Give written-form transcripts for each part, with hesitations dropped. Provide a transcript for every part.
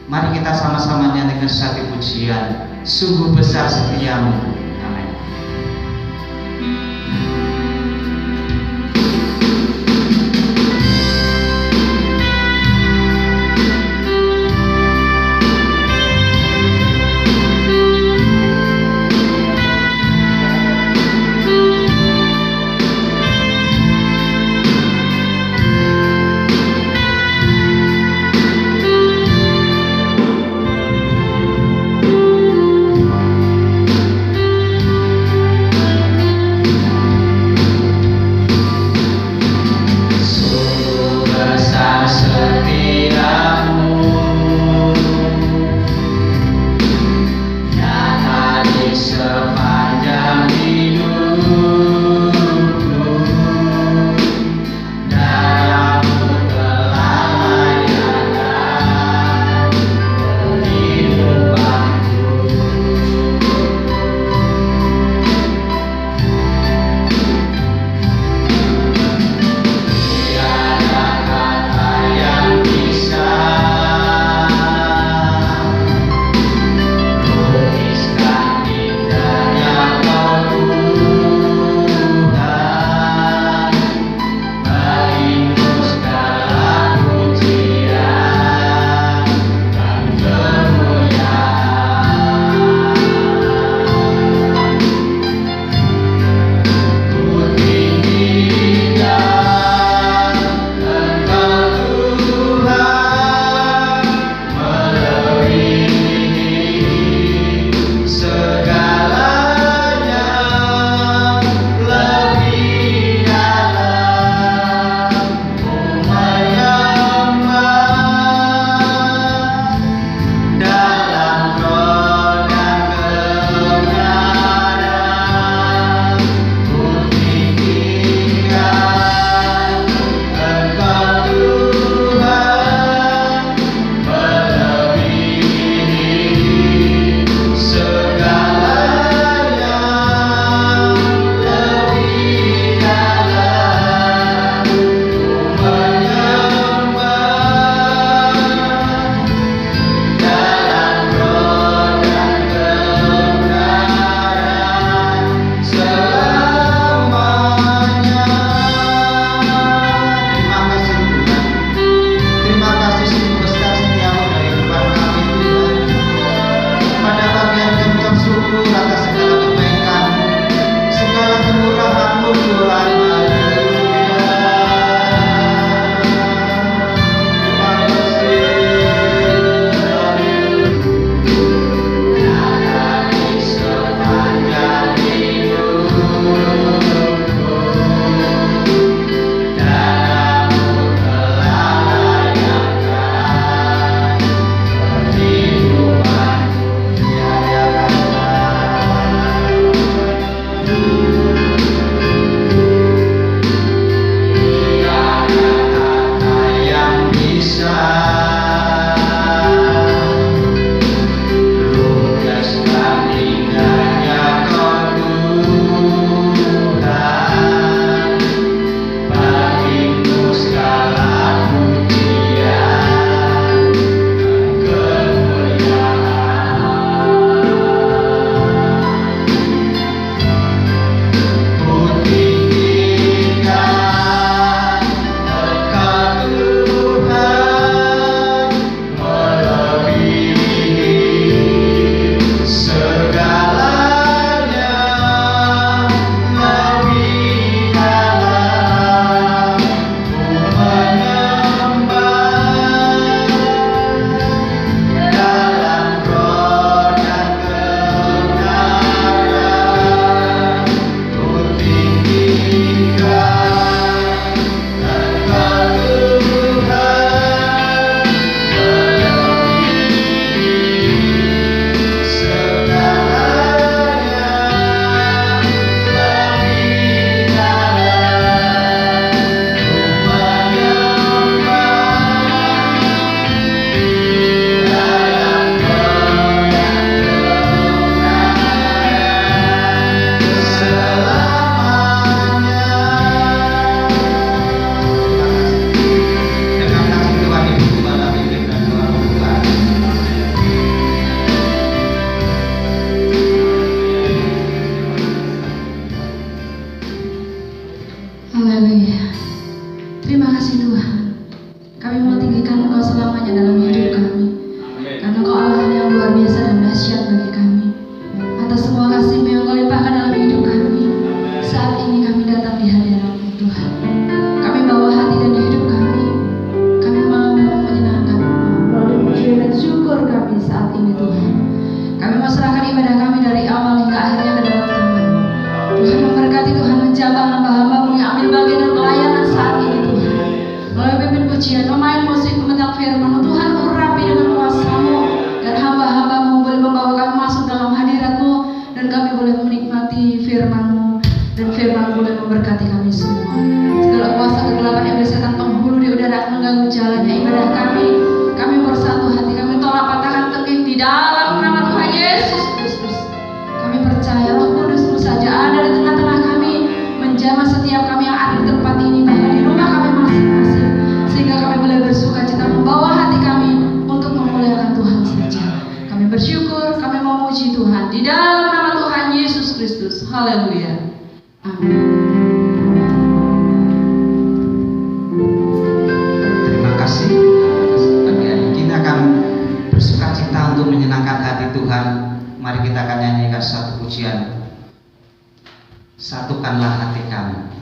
Mari kita sama-sama nyanyikan satu pujian, sungguh besar setiamu. Amin. Haleluya. Amin. Terima kasih. Pagi hari ini kita akan bersuka cita untuk menyenangkan hati Tuhan. Mari kita akan nyanyikan satu pujian. Satukanlah hati kami.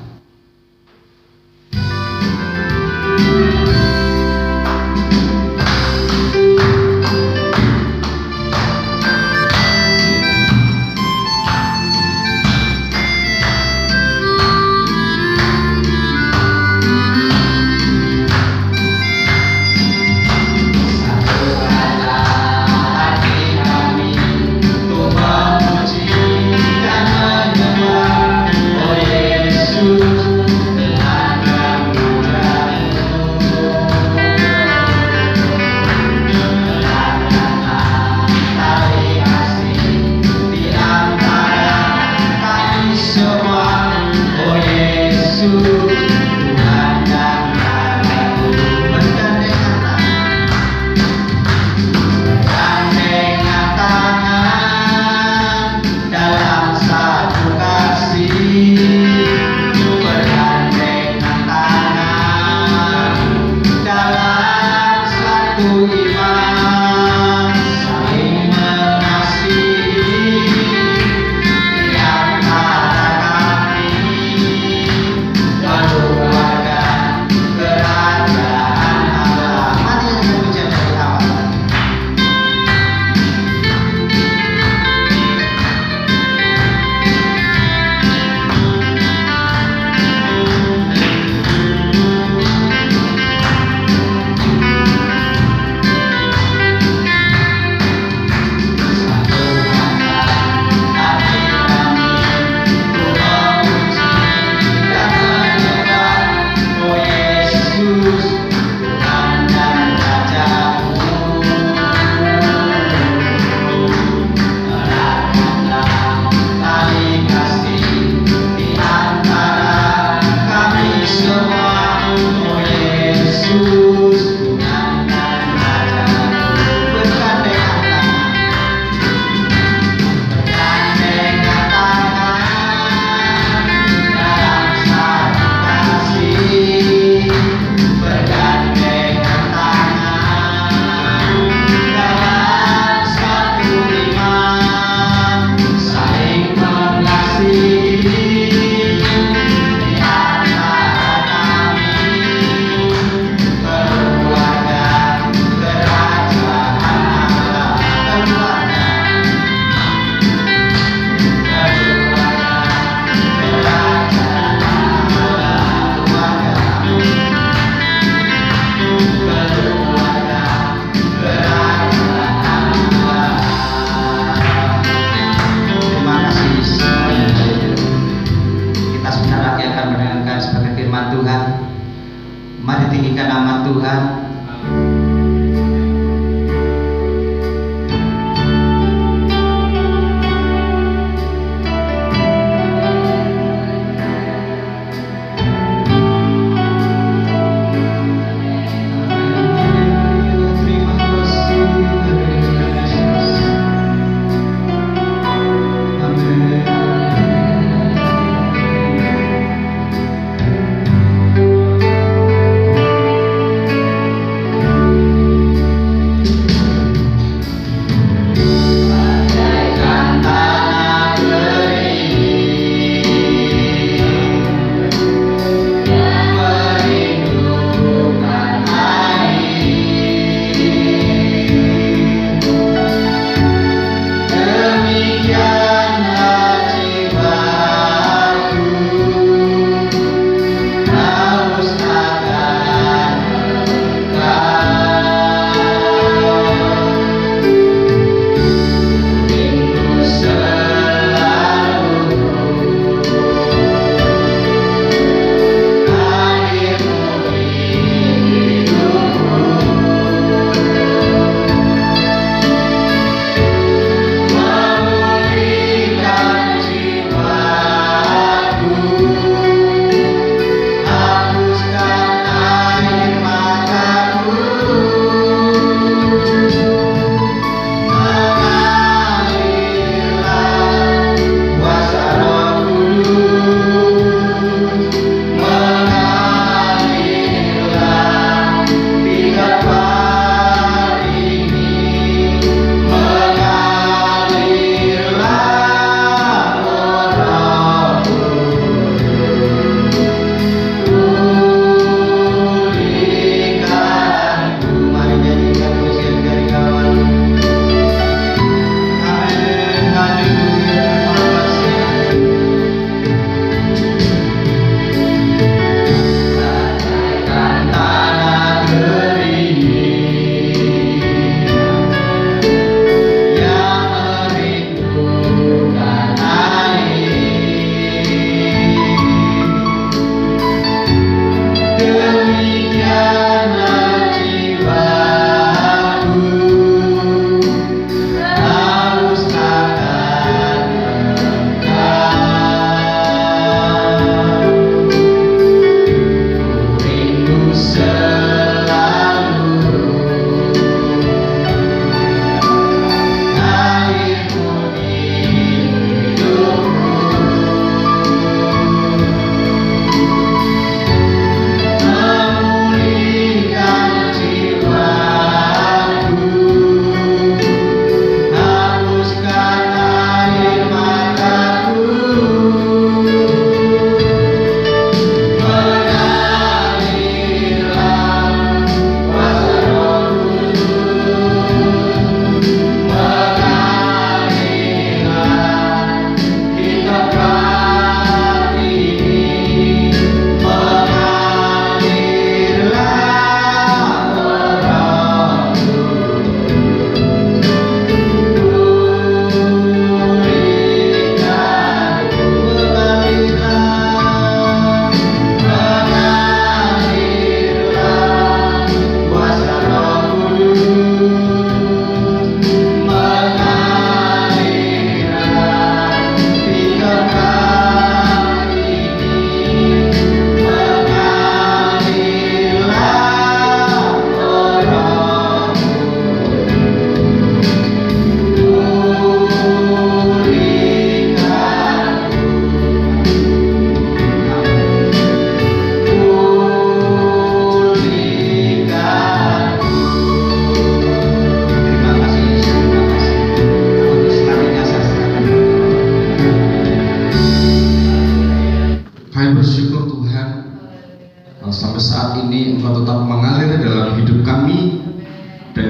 Mari tinggikan nama Tuhan.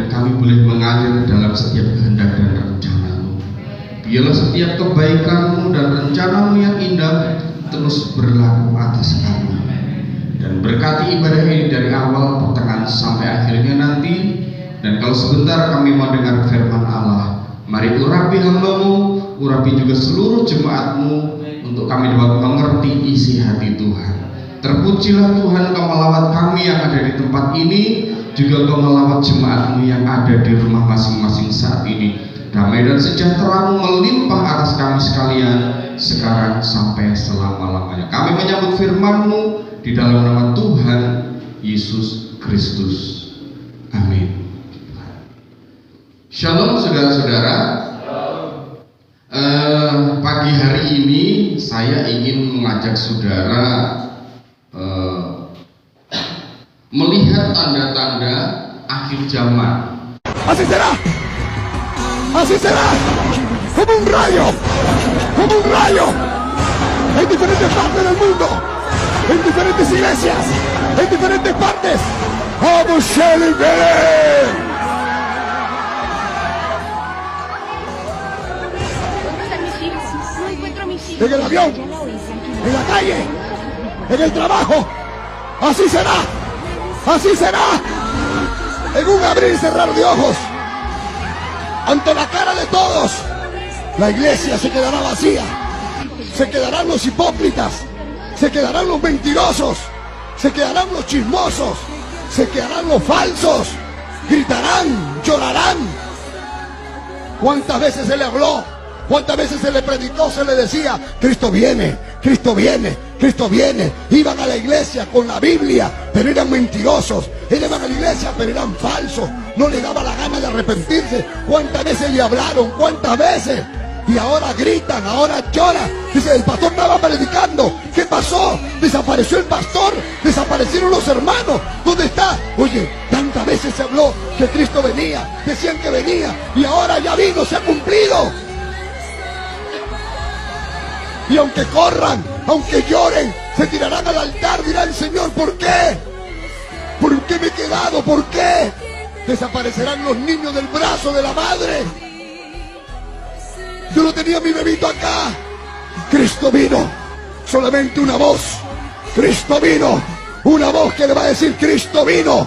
dan kami boleh mengalir dalam setiap kehendak dan rencana-Mu. Biarlah setiap kebaikan-Mu dan rencana-Mu yang indah terus berlaku atas kami. Dan berkati ibadah ini dari awal, pertengahan sampai akhirnya nanti. Dan kalau sebentar kami mau dengar firman Allah, mari urapi hamba-Mu, urapi juga seluruh jemaat-Mu, untuk kami dapat mengerti isi hati Tuhan. Terpujilah Tuhan, Kau melawat kami yang ada di tempat ini, juga Kau melawat jemaat-Mu yang ada di rumah masing-masing saat ini. Damai dan sejahtera-Mu melimpah atas kami sekalian, sekarang sampai selama-lamanya. Kami menyambut firman-Mu di dalam nama Tuhan Yesus Kristus. Amin. Shalom saudara-saudara. Pagi hari ini saya ingin mengajak saudara melihat tanda-tanda akhir zaman. Así será, así será, como un rayo, en diferentes partes del mundo, en diferentes iglesias, en diferentes partes. Vamos, Shelly, ven. En el avión, en la calle, en el trabajo, así será, en un abrir y cerrar de ojos, ante la cara de todos, la iglesia se quedará vacía, se quedarán los hipócritas, se quedarán los mentirosos, se quedarán los chismosos, se quedarán los falsos, gritarán, llorarán. ¿Cuántas veces se le habló? ¿Cuántas veces se le predicó, se le decía, Cristo viene, Cristo viene, Cristo viene? Iban a la iglesia con la Biblia, pero eran mentirosos. Iban a la iglesia, pero eran falsos. No les daba la gana de arrepentirse. ¿Cuántas veces le hablaron? ¿Cuántas veces? Y ahora gritan, ahora lloran. Dice, el pastor estaba predicando. ¿Qué pasó? Desapareció el pastor, desaparecieron los hermanos. ¿Dónde está? Oye, tantas veces se habló que Cristo venía, decían que venía, y ahora ya vino, se ha cumplido. Y aunque corran, aunque lloren, se tirarán al altar, dirán, Señor, ¿por qué? ¿Por qué me he quedado? ¿Por qué? Desaparecerán los niños del brazo de la madre. Yo no tenía mi bebito acá. Cristo vino, solamente una voz. Cristo vino, una voz que le va a decir, Cristo vino,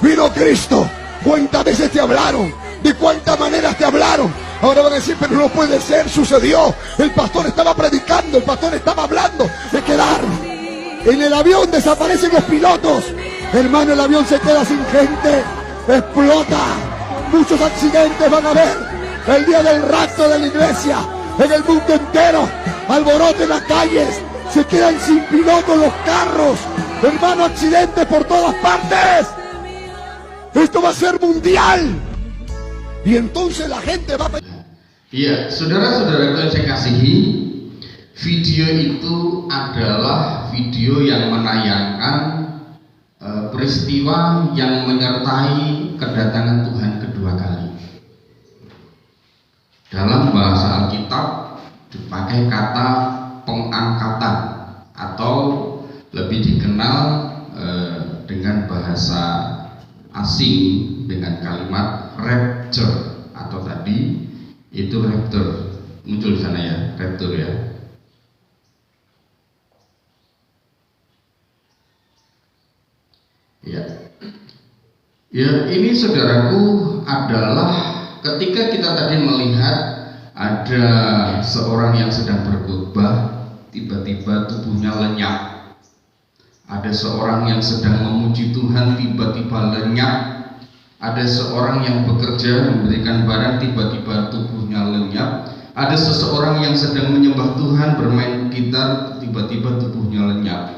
vino Cristo. ¿Cuántas veces te hablaron? ¿De cuántas maneras te hablaron? Ahora van a decir, pero no puede ser, sucedió. El pastor estaba predicando, el pastor estaba hablando de quedar. En el avión desaparecen los pilotos. Hermano, el avión se queda sin gente, explota. Muchos accidentes van a haber. El día del rapto de la iglesia, en el mundo entero, alboroto en las calles, se quedan sin pilotos los carros. Hermano, accidentes por todas partes. Esto va a ser mundial. Y entonces la gente va a... Iya, saudara-saudaraku yang saya kasihi, video itu adalah video yang menayangkan peristiwa yang menyertai kedatangan Tuhan kedua kali. Dalam bahasa Alkitab dipakai kata pengangkatan, atau lebih dikenal dengan bahasa asing dengan kalimat rapture, atau tadi itu rapture, muncul di sana ya, rapture ya. Ya, ini saudaraku adalah ketika kita tadi melihat ada seorang yang sedang berkhotbah, tiba-tiba tubuhnya lenyap. Ada seorang yang sedang memuji Tuhan, tiba-tiba lenyap. Ada seorang yang bekerja memberikan barang, tiba-tiba tubuhnya lenyap. Ada seseorang yang sedang menyembah Tuhan, bermain gitar, tiba-tiba tubuhnya lenyap.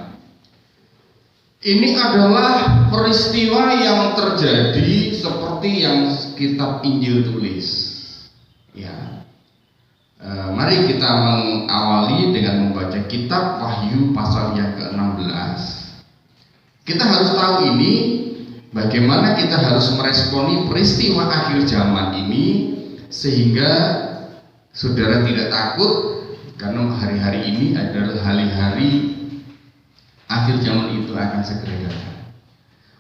Ini adalah peristiwa yang terjadi seperti yang kitab Injil tulis. Ya, mari kita mengawali dengan membaca kitab Wahyu pasal yang ke-16. Kita harus tahu ini, bagaimana kita harus meresponi peristiwa akhir zaman ini, sehingga saudara tidak takut, karena hari-hari ini adalah hari-hari akhir zaman itu akan segera datang.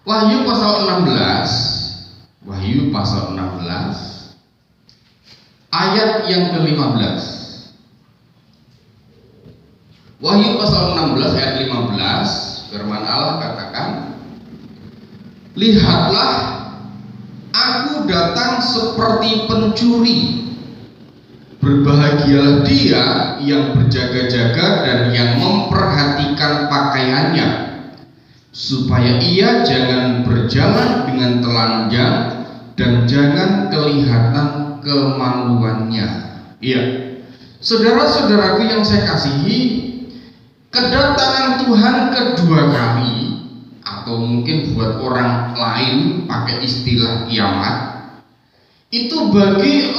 Wahyu pasal 16 Wahyu pasal 16 ayat yang ke-15. Wahyu pasal 16 ayat 15, firman Allah katakan, "Lihatlah, aku datang seperti pencuri. Berbahagialah dia yang berjaga-jaga dan yang memperhatikan pakaiannya, supaya ia jangan berjalan dengan telanjang dan jangan kelihatan kemaluannya." Iya, saudara-saudaraku yang saya kasihi, kedatangan Tuhan kedua kali, atau mungkin buat orang lain pakai istilah kiamat, itu bagi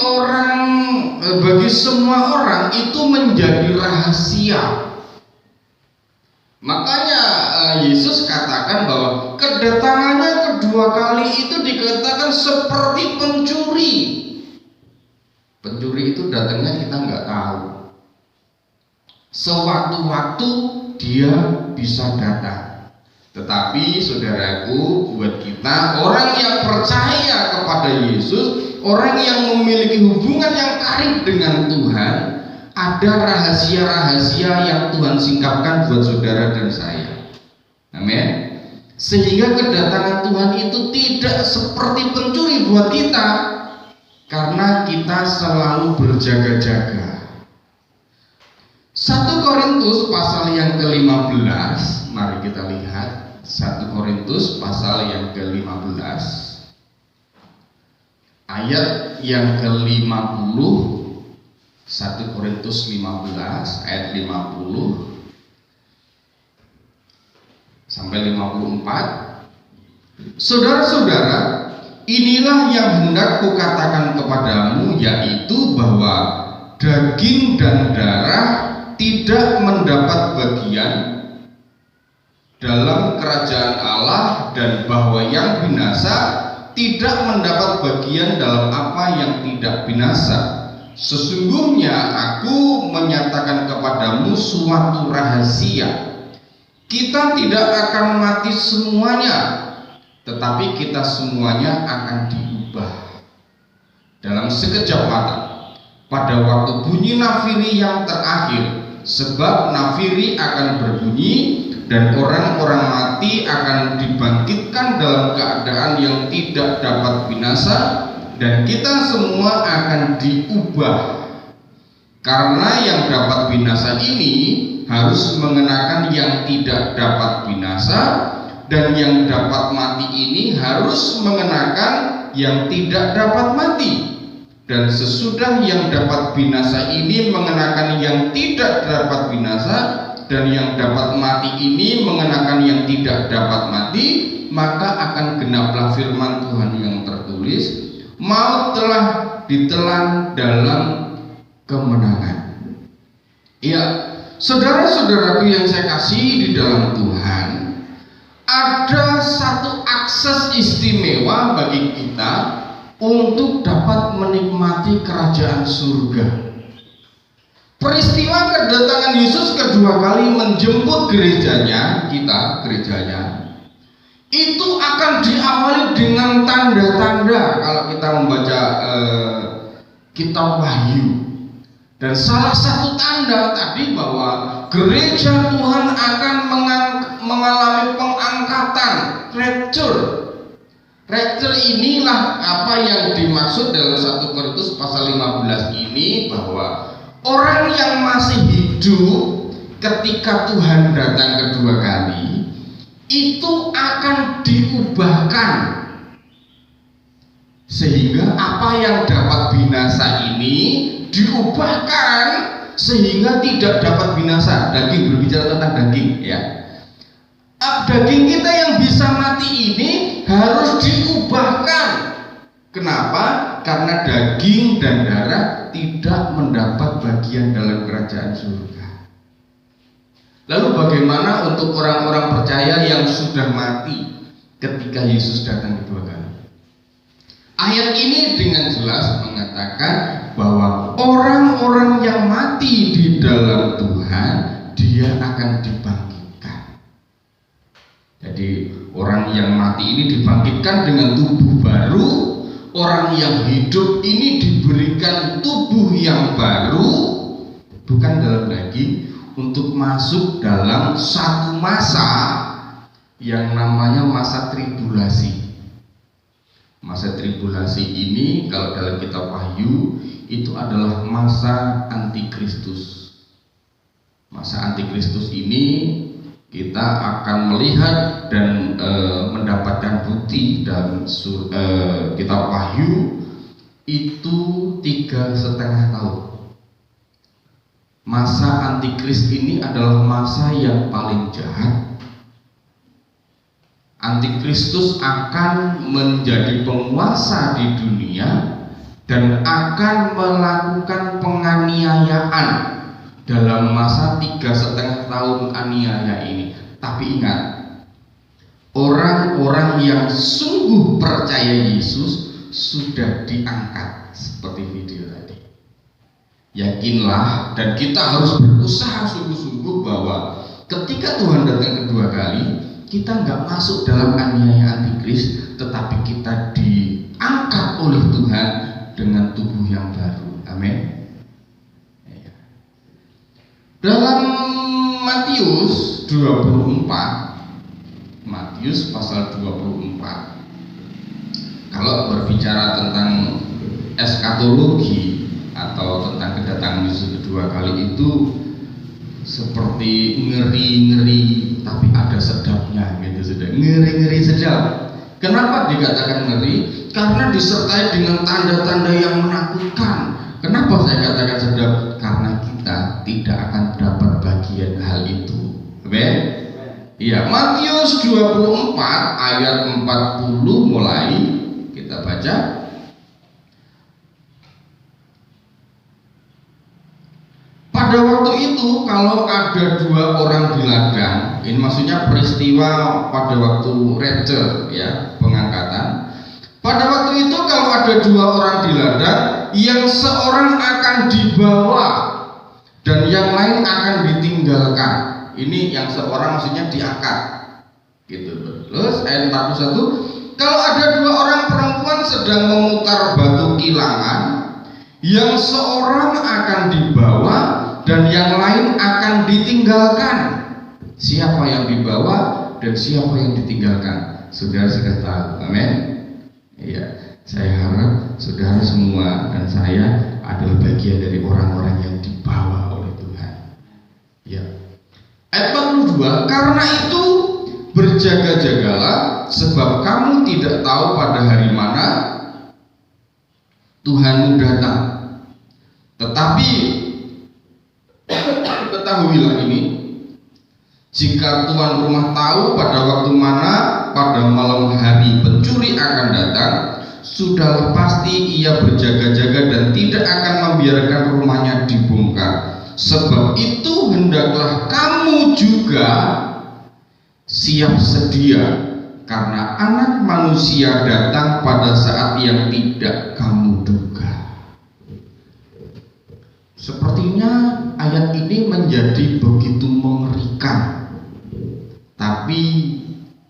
semua orang itu menjadi rahasia. Makanya Yesus katakan bahwa kedatangannya kedua kali itu dikatakan seperti pencuri. Pencuri itu datangnya kita nggak tahu. Sewaktu-waktu dia bisa datang. Tetapi saudaraku, buat kita orang yang percaya kepada Yesus, orang yang memiliki hubungan yang karib dengan Tuhan, ada rahasia-rahasia yang Tuhan singkapkan buat saudara dan saya. Amin. Sehingga kedatangan Tuhan itu tidak seperti pencuri buat kita, karena kita selalu berjaga-jaga. 1 Korintus pasal yang ke-15, mari kita lihat 1 Korintus pasal yang ke-15 ayat yang ke-50. 1 Korintus 15 ayat 50 sampai 54. Saudara-saudara, inilah yang hendak kukatakan kepadamu, yaitu bahwa daging dan darah tidak mendapat bagian dalam kerajaan Allah, dan bahwa yang binasa tidak mendapat bagian dalam apa yang tidak binasa. Sesungguhnya aku menyatakan kepadamu suatu rahasia. Kita tidak akan mati semuanya, tetapi kita semuanya akan diubah dalam sekejap mata, pada waktu bunyi nafiri yang terakhir. Sebab nafiri akan berbunyi, dan orang-orang mati akan dibangkitkan dalam keadaan yang tidak dapat binasa, dan kita semua akan diubah. Karena yang dapat binasa ini harus mengenakan yang tidak dapat binasa, dan yang dapat mati ini harus mengenakan yang tidak dapat mati. Dan sesudah yang dapat binasa ini mengenakan yang tidak dapat binasa, dan yang dapat mati ini mengenakan yang tidak dapat mati, maka akan genaplah firman Tuhan yang tertulis, maut telah ditelan dalam kemenangan. Ya, saudara-saudaraku yang saya kasih di dalam Tuhan, ada satu akses istimewa bagi kita untuk dapat menikmati kerajaan surga. Peristiwa kedatangan Yesus kedua kali menjemput gerejanya, itu akan diawali dengan tanda-tanda. Kalau kita membaca kitab Wahyu, dan salah satu tanda tadi bahwa gereja Tuhan akan mengalami pengangkatan, rapture. Rapture inilah apa yang dimaksud dalam 1 Korintus pasal 15 ini, bahwa orang yang masih hidup ketika Tuhan datang kedua kali itu akan diubahkan, sehingga apa yang dapat binasa ini diubahkan sehingga tidak dapat binasa. Daging, berbicara tentang daging, ya. Daging kita yang bisa mati ini harus diubahkan. Kenapa? Karena daging dan darah tidak mendapat bagian dalam kerajaan surga. Lalu bagaimana untuk orang-orang percaya yang sudah mati ketika Yesus datang kedua kali? Ayat ini dengan jelas mengatakan bahwa orang-orang yang mati di dalam Tuhan, dia akan dibangkitkan. Jadi orang yang mati ini dibangkitkan dengan tubuh baru, orang yang hidup ini diberikan tubuh yang baru, bukan dalam daging, untuk masuk dalam satu masa yang namanya masa tribulasi. Masa tribulasi ini kalau dalam kitab Wahyu itu adalah masa antikristus. Masa antikristus ini kita akan melihat dan mendapatkan bukti dalam kitab Wahyu itu 3,5 tahun. Masa antikris ini adalah masa yang paling jahat. Antikristus akan menjadi penguasa di dunia dan akan melakukan penganiayaan dalam masa 3,5 tahun aniaya ini. Tapi ingat, orang-orang yang sungguh percaya Yesus sudah diangkat seperti video tadi. Yakinlah, dan kita harus berusaha sungguh-sungguh bahwa ketika Tuhan datang kedua kali, kita nggak masuk dalam aniaya antikris, tetapi kita diangkat oleh Tuhan dengan tubuh yang baru. Amin. Dalam Matius 24, Matius pasal 24, kalau berbicara tentang eskatologi atau tentang kedatangan Yesus kedua kali itu seperti ngeri-ngeri tapi ada sedapnya gitu, sudah ngeri-ngeri sedap. Kenapa dikatakan ngeri? Karena disertai dengan tanda-tanda yang menakutkan. Kenapa saya katakan sedap? Karena kita tidak akan dapat bagian hal itu. Amen? Iya, Matius 24 ayat 40 mulai kita baca. Pada waktu itu kalau ada 2 orang di ladang, ini maksudnya peristiwa pada waktu rapture ya, pengangkatan. Pada waktu itu kalau ada 2 orang di ladang, yang seorang akan dibawa dan yang lain akan ditinggalkan. Ini yang seorang maksudnya diangkat. Gitu. Terus ayat 41, kalau ada 2 orang perempuan sedang memutar batu kilangan, yang seorang akan dibawa dan yang lain akan ditinggalkan. Siapa yang dibawa dan siapa yang ditinggalkan? Saudara sudah tahu. Amin. Iya, saya harap saudara semua dan saya adalah bagian dari orang-orang yang dibawa oleh Tuhan. Ya. Ayat 42, karena itu berjaga-jagalah, sebab kamu tidak tahu pada hari mana Tuhanmu datang. Tetapi ketahuilah ini, jika tuan rumah tahu pada waktu mana pada malam hari pencuri akan datang, sudahlah pasti ia berjaga-jaga dan tidak akan membiarkan rumahnya dibongkar. Sebab itu hendaklah kamu juga siap sedia, karena Anak Manusia datang pada saat yang tidak kamu duga. Sepertinya ayat ini menjadi begitu mengerikan, tapi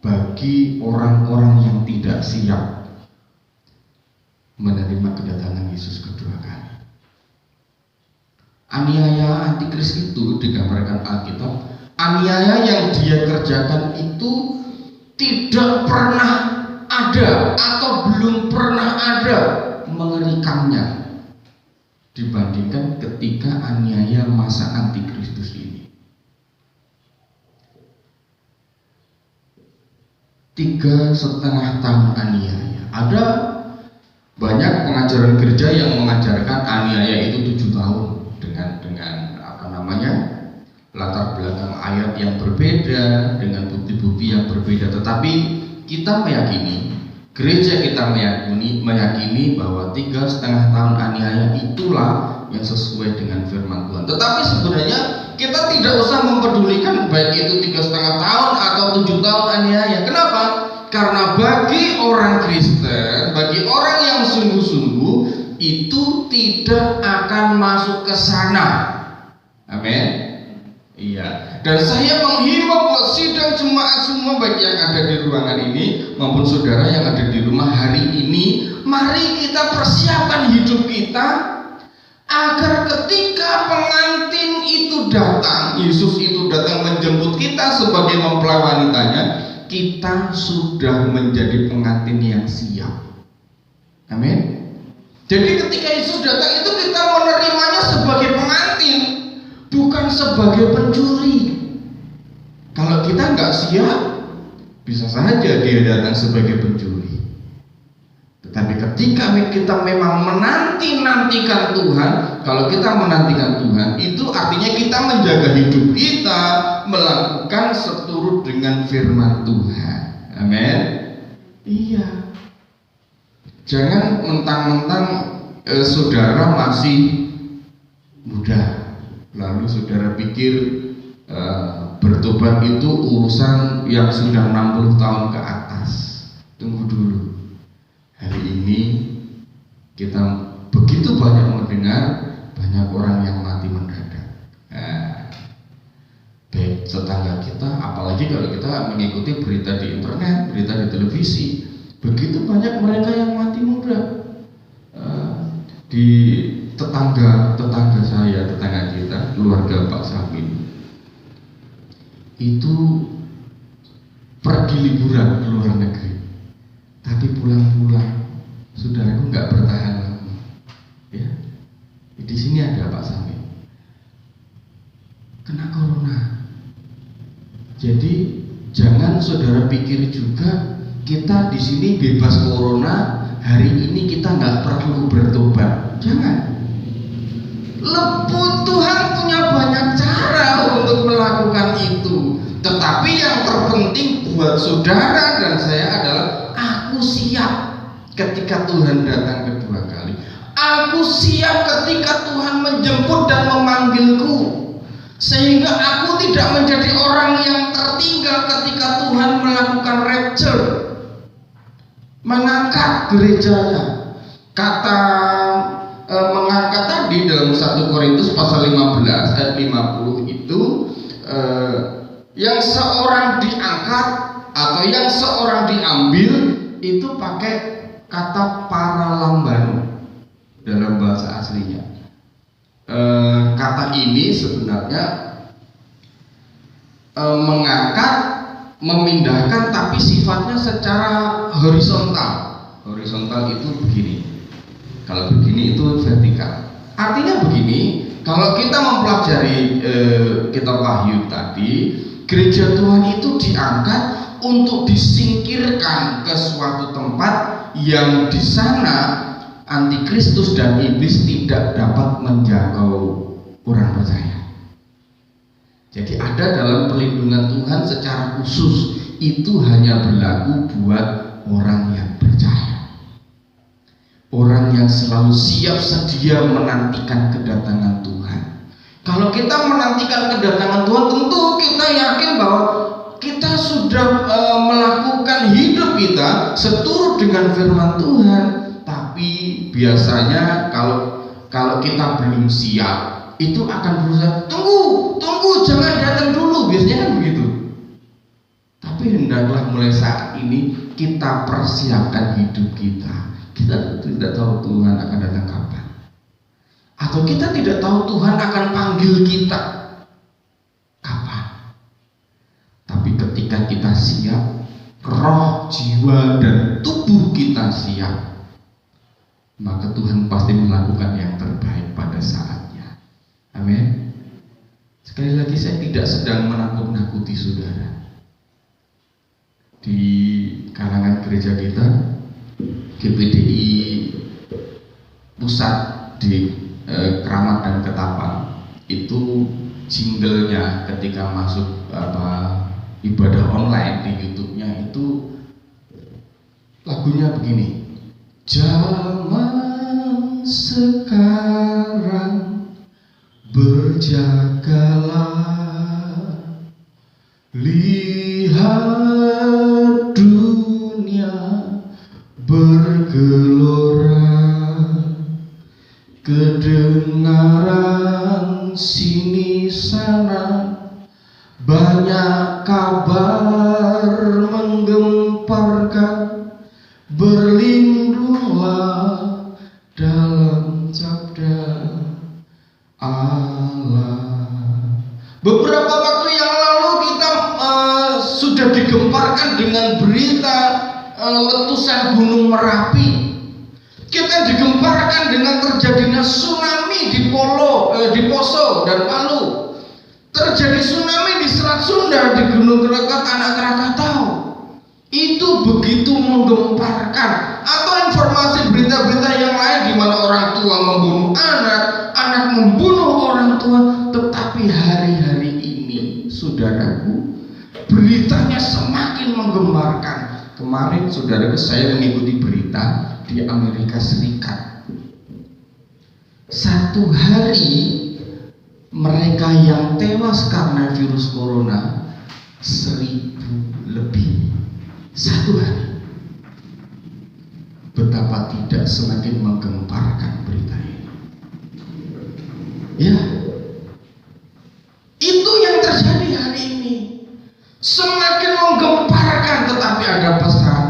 bagi orang-orang yang tidak siap menerima kedatangan Yesus kedua kali. Aniaya antikris itu digambarkan Alkitab, aniaya yang dia kerjakan itu tidak pernah ada atau belum pernah ada mengerikannya dibandingkan ketika aniaya masa antikristus ini. 3,5 tahun aniaya. Ada banyak pengajaran gereja yang mengajarkan aniaya itu 7 tahun dengan apa namanya, latar belakang ayat yang berbeda, dengan bukti-bukti yang berbeda. Tetapi kita meyakini, gereja kita meyakini bahwa 3,5 tahun aniaya itulah yang sesuai dengan firman Tuhan. Tetapi sebenarnya kita tidak usah mempedulikan baik itu 3,5 tahun atau 7 tahun aniaya. Kenapa? Karena bagi orang Kristen, bagi orang yang sungguh-sungguh, itu tidak akan masuk ke sana. Amin. Iya. Dan saya menghimbau buat sidang jemaat semua, baik yang ada di ruangan ini maupun saudara yang ada di rumah hari ini, Mari kita persiapkan hidup kita agar ketika pengantin itu datang, Yesus itu datang menjemput kita sebagai mempelai wanitanya, kita sudah menjadi pengantin yang siap. Amin. Jadi ketika Yesus datang itu kita menerimanya sebagai pengantin, bukan sebagai pencuri. Kalau kita nggak siap, bisa saja dia datang sebagai pencuri. Tetapi ketika kita memang menantikan Tuhan, kalau kita menantikan Tuhan, itu artinya kita menjaga hidup kita, melakukan seturut dengan firman Tuhan. Amin. Iya. Jangan mentang-mentang saudara masih muda, lalu saudara pikir bertobat itu urusan yang sudah 60 tahun ke atas. Tunggu dulu. Hari ini kita begitu banyak mendengar banyak orang yang mati mendadak. Baik tetangga kita, apalagi kalau kita mengikuti berita di internet, berita di televisi, begitu banyak mereka yang mati muda. Di tetangga saya, tetangga kita, keluarga Pak Samin, itu pergi liburan ke luar negeri, tapi pulang-pulang saudaraku nggak bertahan lama. Ya, di sini ada Pak Samin kena corona. Jadi jangan saudara pikir juga kita di sini bebas corona, hari ini kita nggak perlu bertobat. Jangan. Tuhan punya banyak cara untuk melakukan itu. Tetapi yang terpenting buat saudara dan saya adalah aku siap ketika Tuhan datang kedua kali. Aku siap ketika Tuhan menjemput dan memanggilku, sehingga aku tidak menjadi orang yang tertinggal ketika Tuhan melakukan rapture, mengangkat gerejanya. Kata mengangkat tadi dalam 1 Korintus pasal 15 ayat 50 itu yang seorang diangkat atau yang seorang diambil itu pakai kata paralambano dalam bahasa aslinya. Kata ini sebenarnya mengangkat, memindahkan, tapi sifatnya secara horizontal. Horizontal itu begini. Kalau begini itu vertikal. Artinya begini, kalau kita mempelajari kitab Wahyu tadi, gereja Tuhan itu diangkat untuk disingkirkan ke suatu tempat yang di sana antikristus dan iblis tidak dapat menjangkau orang percaya. Jadi ada dalam perlindungan Tuhan secara khusus, itu hanya berlaku buat orang yang percaya. Orang yang selalu siap sedia menantikan kedatangan Tuhan. Kalau kita menantikan kedatangan Tuhan, tentu kita yakin bahwa kita sudah melakukan hidup kita seturut dengan firman Tuhan. Tapi biasanya kalau kita belum siap, itu akan berusaha tunggu, jangan datang dulu. Biasanya kan begitu. Tapi hendaklah mulai saat ini kita persiapkan hidup kita. Kita tidak tahu Tuhan akan datang kapan, atau kita tidak tahu Tuhan akan panggil kita kapan. Tapi ketika kita siap, roh, jiwa, dan tubuh kita siap, maka Tuhan pasti melakukan yang terbaik pada saatnya. Amin. Sekali lagi, saya tidak sedang menakut-nakuti saudara. Di kalangan gereja kita, GPDI pusat di Keramat dan Ketapang, itu jinglenya ketika masuk ibadah online di YouTube-nya itu lagunya begini. Zaman sekarang berjagalah, lihat dunia bergelora, kedengaran sini sana banyak kabar menggemparkan. Berlindunglah dalam sabda Allah. Beberapa waktu yang lalu kita sudah digemparkan dengan berita letusan Gunung Merapi. Kita digemparkan dengan terjadinya tsunami di Poso dan Palu. Terjadi tsunami di Selat Sunda, di Gunung Krakatau, Anak Krakatau. Itu begitu menggemparkan. Atau informasi berita-berita yang lain di mana orang tua membunuh anak, anak membunuh orang tua. Tetapi hari-hari ini, saudaraku, beritanya semakin menggemparkan. Kemarin saudaraku, saya mengikuti berita di Amerika Serikat. Satu hari mereka yang tewas karena virus corona 1.000 lebih. Satu hari. Betapa tidak semakin menggemparkan berita ini. Ya, itu yang terjadi hari ini. Semakin menggemparkan, tetapi ada pesan: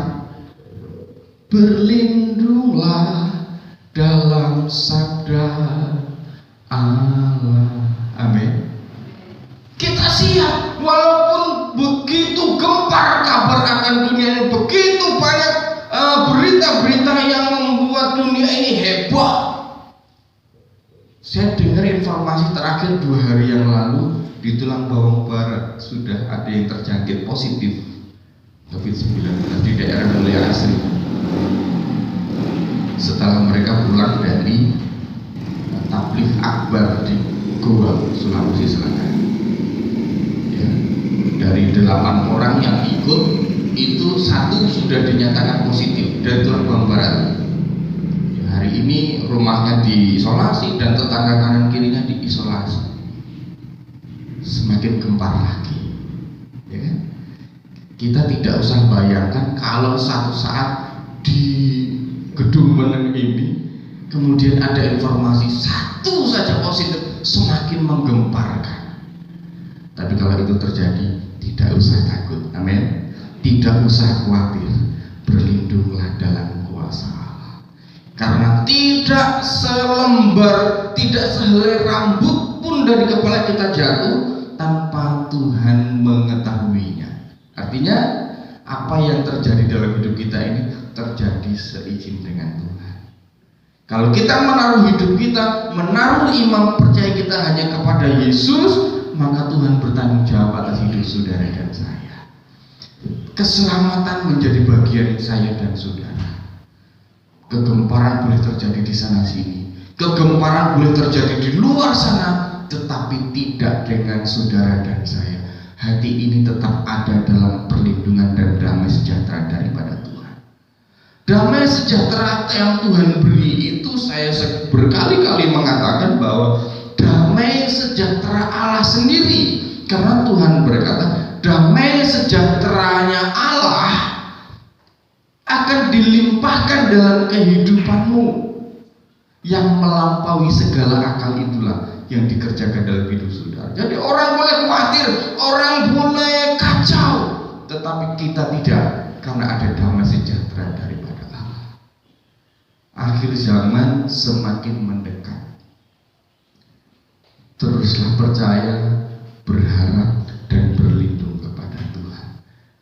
berlindunglah dalam sabda Allah. Amin. Kita siap, walaupun begitu gempar kabar akan dunia ini, begitu banyak berita-berita yang membuat dunia ini heboh. Saya dengar informasi terakhir 2 hari yang lalu di Tulang Bawang Barat sudah ada yang terjangkit positif COVID-19 di daerah Mulia Asri. Setelah mereka pulang dari tabligh akbar di Goa, Sulawesi Selatan. Ya, dari 8 orang yang ikut itu 1 sudah dinyatakan positif dari Tulang Bawang Barat. Ya, hari ini rumahnya diisolasi dan tetangga kanan kirinya diisolasi. Semakin gempar lagi, ya kan? Kita tidak usah bayangkan kalau satu saat di gedung Meneng ini kemudian ada informasi 1 saja positif, semakin menggemparkan. Tapi kalau itu terjadi, tidak usah takut. Amin. Tidak usah khawatir. Berlindunglah dalam kuasa Allah. Karena tidak selembar, tidak sehelai rambut pun dari kepala kita jatuh tanpa Tuhan mengetahuinya. Artinya apa yang terjadi dalam hidup kita ini terjadi seizin dengan Tuhan. Kalau kita menaruh hidup kita, menaruh iman percaya kita hanya kepada Yesus, maka Tuhan bertanggung jawab atas hidup saudara dan saya. Keselamatan menjadi bagian saya dan saudara. Kegemparan boleh terjadi di sana sini, kegemparan boleh terjadi di luar sana, tetapi tidak dengan saudara dan saya. Hati ini tetap ada dalam perlindungan dan damai sejahtera daripada Tuhan. Damai sejahtera yang Tuhan beri itu, saya berkali-kali mengatakan bahwa damai sejahtera Allah sendiri. Karena Tuhan berkata, damai sejahteranya Allah akan dilimpahkan dalam kehidupanmu, yang melampaui segala akal itulah yang dikerjakan dalam hidup saudara. Jadi orang boleh khawatir, orang boleh kacau, tetapi kita tidak, karena ada damai sejahtera daripada Allah. Akhir zaman semakin mendekat. Teruslah percaya, berharap, dan berlindung kepada Tuhan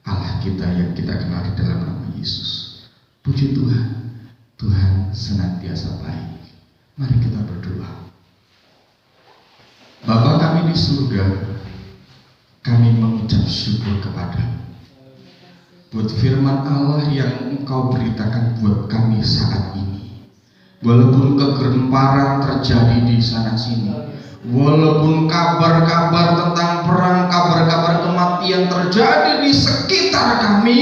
Allah kita yang kita kenal di dalam nama Yesus. Puji Tuhan, Tuhan senantiasa baik. Mari kita berdoa. Bapa kami di surga, kami mengucap syukur kepadamu buat firman Allah yang Engkau beritakan buat kami saat ini. Walaupun kegemparan terjadi di sana sini, walaupun kabar-kabar tentang perang, kabar-kabar kematian terjadi di sekitar kami,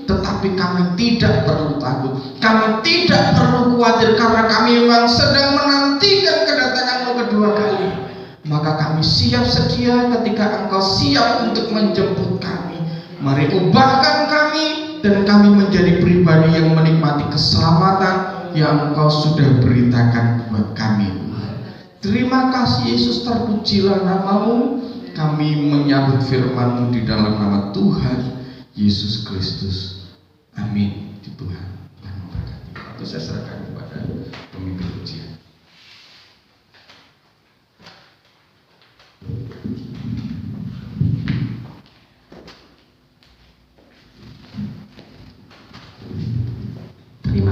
tetapi kami tidak perlu takut, kami tidak perlu khawatir, karena kami memang sedang menantikan kedatangan-Mu kedua kali. Maka kami siap sedia ketika Engkau siap untuk menjemput kami. Mari ubahkan kami, dan kami menjadi pribadi yang menikmati keselamatan yang Engkau sudah beritakan buat kami. Terima kasih Yesus, terpujilah nama-Mu. Kami menyambut firman-Mu di dalam nama Tuhan Yesus Kristus. Amin. Tuhan memberkati. Itu saya serahkan kepada pemimpin.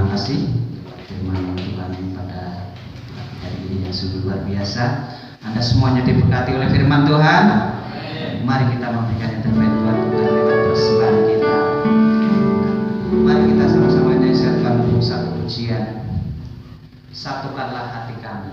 Terima kasih firman Tuhan pada hari ini yang sungguh luar biasa. Anda semuanya diberkati oleh firman Tuhan. Mari kita memberikan yang terbaik buat Tuhan lewat persembahan kita. Mari kita sama-sama menyiapkan satu pujian. Satukanlah hati kami.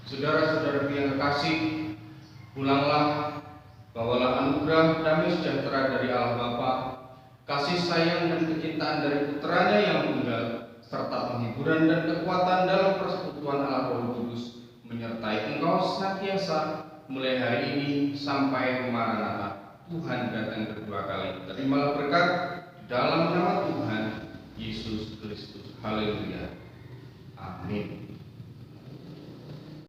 Saudara-saudaraku yang kekasih, pulanglah, bawalah anugerah damai sejahtera dari Allah Bapa, kasih sayang dan kecintaan dari putranya yang tunggal, serta penghiburan dan kekuatan dalam persekutuan Allah Roh Kudus menyertai engkau senantiasa mulai hari ini sampai Maranatha. Tuhan datang kedua kali. Terimalah berkat di dalam nama Tuhan Yesus Kristus. Haleluya. Amin.